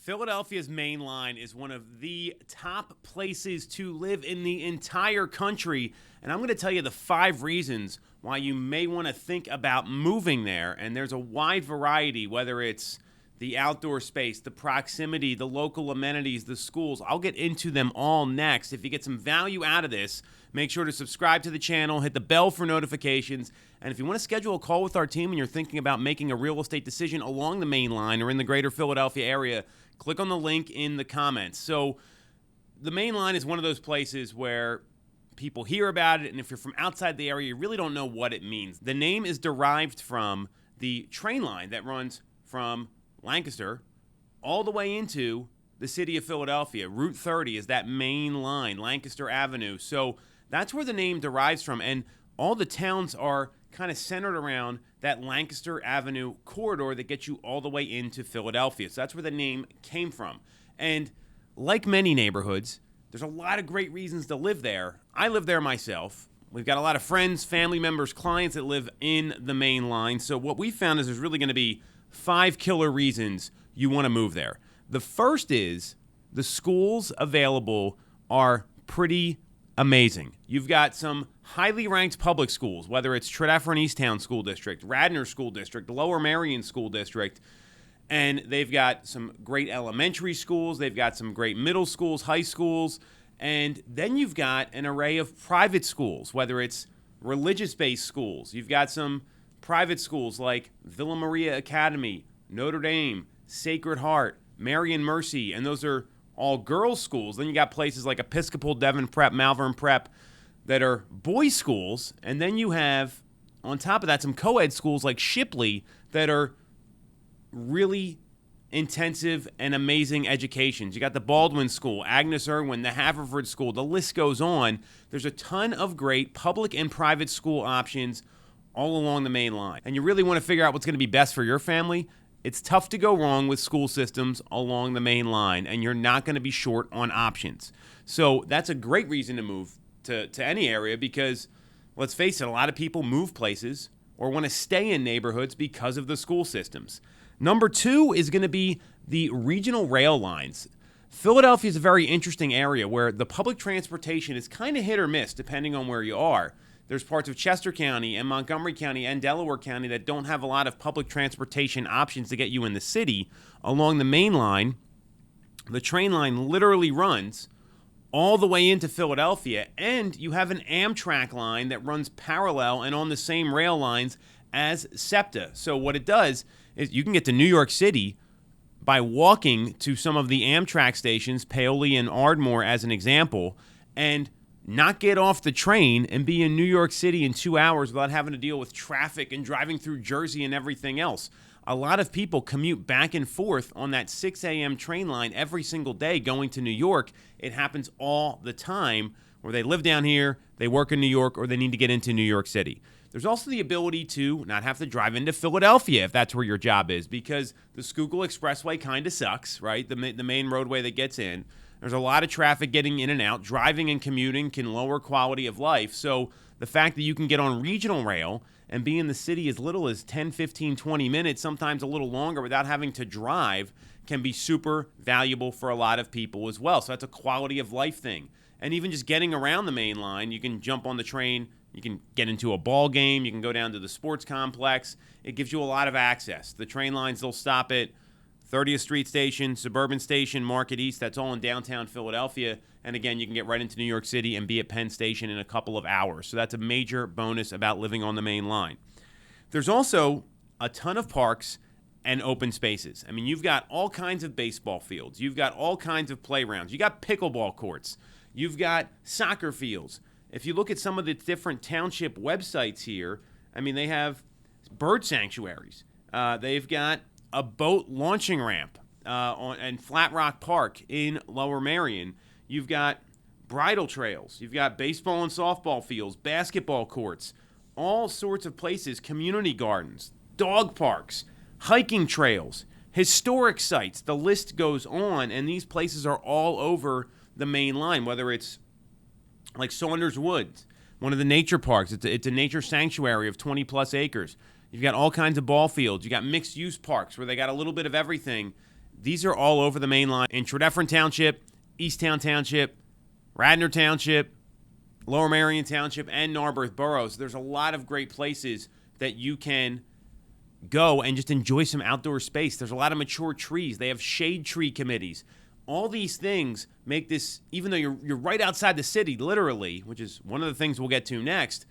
Philadelphia's main line is one of the top places to live in the entire country. And I'm going to tell you the 5 reasons why you may want to think about moving there. And there's a wide variety, whether it's the outdoor space, the proximity, the local amenities, the schools. I'll get into them all next. If you get some value out of this, make sure to subscribe to the channel, hit the bell for notifications. And if you want to schedule a call with our team and you're thinking about making a real estate decision along the main line or in the greater Philadelphia area, click on the link in the comments. So the main line is one of those places where people hear about it, and if you're from outside the area, you really don't know what it means. The name is derived from the train line that runs from Lancaster all the way into the city of Philadelphia. Route 30 is that main line, Lancaster Avenue. So that's where the name derives from, and all the towns are kind of centered around that Lancaster Avenue corridor that gets you all the way into Philadelphia. So that's where the name came from. And like many neighborhoods, there's a lot of great reasons to live there. I live there myself. We've got a lot of friends, family members, clients that live in the main line. So what we found is there's really going to be 5 killer reasons you want to move there. The first is the schools available are pretty amazing. You've got some highly ranked public schools, whether it's Tredyffrin-Easttown School District, Radnor School District, Lower Merion School District, and they've got some great elementary schools, they've got some great middle schools, high schools, and then you've got an array of private schools, whether it's religious-based schools. You've got some private schools like Villa Maria Academy, Notre Dame, Sacred Heart, Marian Mercy, and those are all girls' schools. Then you got places like Episcopal, Devon Prep, Malvern Prep that are boys' schools. And then you have, on top of that, some co-ed schools like Shipley that are really intensive and amazing educations. You got the Baldwin School, Agnes Irwin, the Haverford School, the list goes on. There's a ton of great public and private school options all along the main line. And you really want to figure out what's going to be best for your family. It's tough to go wrong with school systems along the main line, and you're not going to be short on options. So that's a great reason to move to any area because, let's face it, a lot of people move places or want to stay in neighborhoods because of the school systems. Number 2 is going to be the regional rail lines. Philadelphia is a very interesting area where the public transportation is kind of hit or miss depending on where you are. There's parts of Chester County and Montgomery County and Delaware County that don't have a lot of public transportation options to get you in the city. Along the main line, the train line literally runs all the way into Philadelphia, and you have an Amtrak line that runs parallel and on the same rail lines as SEPTA. So what it does is you can get to New York City by walking to some of the Amtrak stations, Paoli and Ardmore as an example, and not get off the train and be in New York City in 2 hours without having to deal with traffic and driving through Jersey and everything else. A lot of people commute back and forth on that 6 a.m. train line every single day going to New York. It happens all the time where they live down here, they work in New York, or they need to get into New York City. There's also the ability to not have to drive into Philadelphia if that's where your job is, because the Schuylkill Expressway kind of sucks, right? The main roadway that gets in. There's a lot of traffic getting in and out. Driving and commuting can lower quality of life. So the fact that you can get on regional rail and be in the city as little as 10, 15, 20 minutes, sometimes a little longer without having to drive, can be super valuable for a lot of people as well. So that's a quality of life thing. And even just getting around the main line, you can jump on the train, you can get into a ball game, you can go down to the sports complex. It gives you a lot of access. The train lines, they'll stop at 30th Street Station, Suburban Station, Market East, that's all in downtown Philadelphia. And again, you can get right into New York City and be at Penn Station in a couple of hours. So that's a major bonus about living on the main line. There's also a ton of parks and open spaces. I mean, you've got all kinds of baseball fields. You've got all kinds of playgrounds. You got pickleball courts. You've got soccer fields. If you look at some of the different township websites here, I mean, they have bird sanctuaries. They've got a boat launching ramp and Flat Rock Park in Lower Merion. You've got bridle trails. You've got baseball and softball fields, basketball courts, all sorts of places, community gardens, dog parks, hiking trails, historic sites. The list goes on, and these places are all over the main line, whether it's like Saunders Woods, one of the nature parks. It's a nature sanctuary of 20-plus acres. You've got all kinds of ball fields. You got mixed-use parks where they got a little bit of everything These are all over the main line in Tredyffrin Township, Easttown Township, Radnor Township, Lower Merion Township, and Narberth boroughs. There's a lot of great places that you can go and just enjoy some outdoor space. There's a lot of mature trees. They have shade tree committees. All these things make this, even though you're right outside the city, literally, which is one of the things we'll get to next,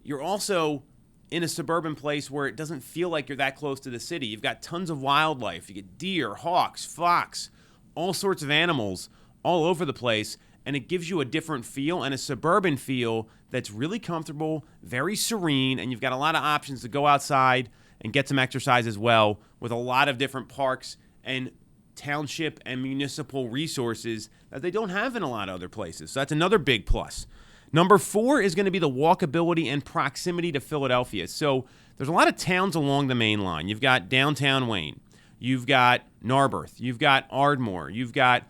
you're also in a suburban place where it doesn't feel like you're that close to the city. You've got tons of wildlife. You get deer, hawks, fox, all sorts of animals all over the place, and it gives you a different feel and a suburban feel that's really comfortable, very serene, and you've got a lot of options to go outside and get some exercise as well, with a lot of different parks and township and municipal resources that they don't have in a lot of other places. So that's another big plus. Number 4 is going to be the walkability and proximity to Philadelphia. So there's a lot of towns along the main line. You've got downtown Wayne. You've got Narberth. You've got Ardmore. You've got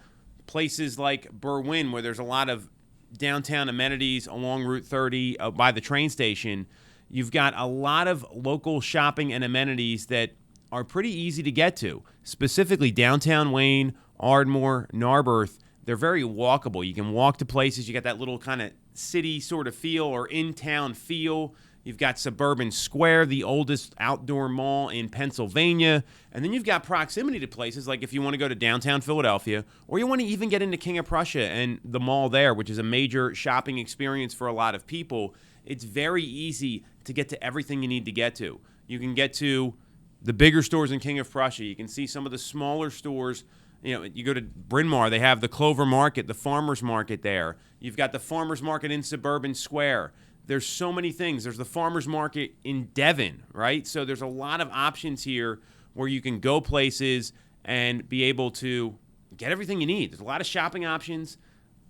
places like Berwyn, where there's a lot of downtown amenities along Route 30 by the train station. You've got a lot of local shopping and amenities that are pretty easy to get to. Specifically, downtown Wayne, Ardmore, Narberth, they're very walkable. You can walk to places. You got that little kind of city sort of feel or in-town feel. You've got Suburban Square, the oldest outdoor mall in Pennsylvania. And then you've got proximity to places like if you want to go to downtown Philadelphia, or you want to even get into King of Prussia and the mall there, which is a major shopping experience for a lot of people. It's very easy to get to everything you need to get to. You can get to the bigger stores in King of Prussia. You can see some of the smaller stores. You know, you go to Bryn Mawr, they have the Clover Market, the Farmers Market there. You've got the Farmers Market in Suburban Square. There's so many things. There's the Farmers Market in Devon, right? So there's a lot of options here where you can go places and be able to get everything you need. There's a lot of shopping options,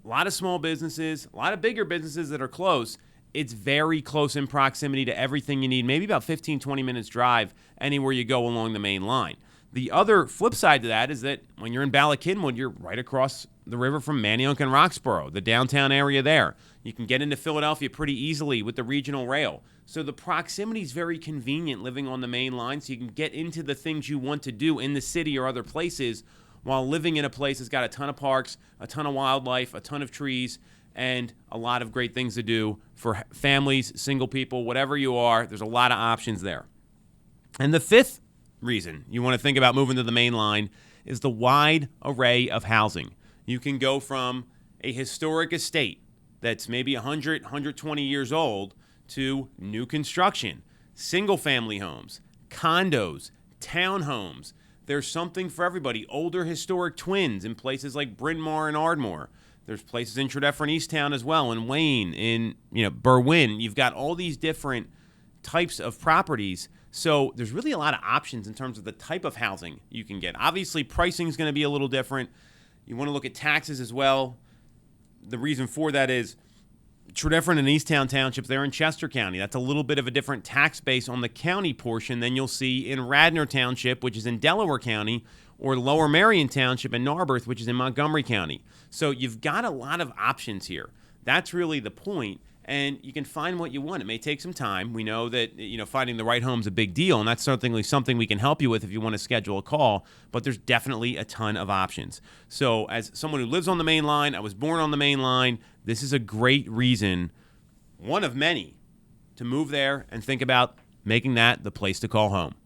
a lot of small businesses, a lot of bigger businesses that are close. It's very close in proximity to everything you need, maybe about 15, 20 minutes drive anywhere you go along the main line. The other flip side to that is that when you're in Ballackinwood, you're right across the river from Manayunk and Roxborough, the downtown area there. You can get into Philadelphia pretty easily with the regional rail. So the proximity is very convenient living on the main line, so you can get into the things you want to do in the city or other places while living in a place that's got a ton of parks, a ton of wildlife, a ton of trees, and a lot of great things to do for families, single people, whatever you are. There's a lot of options there. And the 5th reason you want to think about moving to the main line is the wide array of housing. You can go from a historic estate that's maybe 100, 120 years old to new construction, single-family homes, condos, townhomes. There's something for everybody. Older historic twins in places like Bryn Mawr and Ardmore. There's places in Tredyffrin-Easttown as well, in Wayne, in Berwyn. You've got all these different types of properties. So there's really a lot of options in terms of the type of housing you can get. Obviously, pricing is going to be a little different. You want to look at taxes as well. The reason for that is Tredyffrin and Easttown townships, they're in Chester County. That's a little bit of a different tax base on the county portion than you'll see in Radnor Township, which is in Delaware County, or Lower Merion Township in Narberth, which is in Montgomery County. So you've got a lot of options here. That's really the point, and you can find what you want. It may take some time. We know that finding the right home is a big deal, and that's certainly something we can help you with if you want to schedule a call, but there's definitely a ton of options. So as someone who lives on the main line, I was born on the main line, this is a great reason, one of many, to move there and think about making that the place to call home.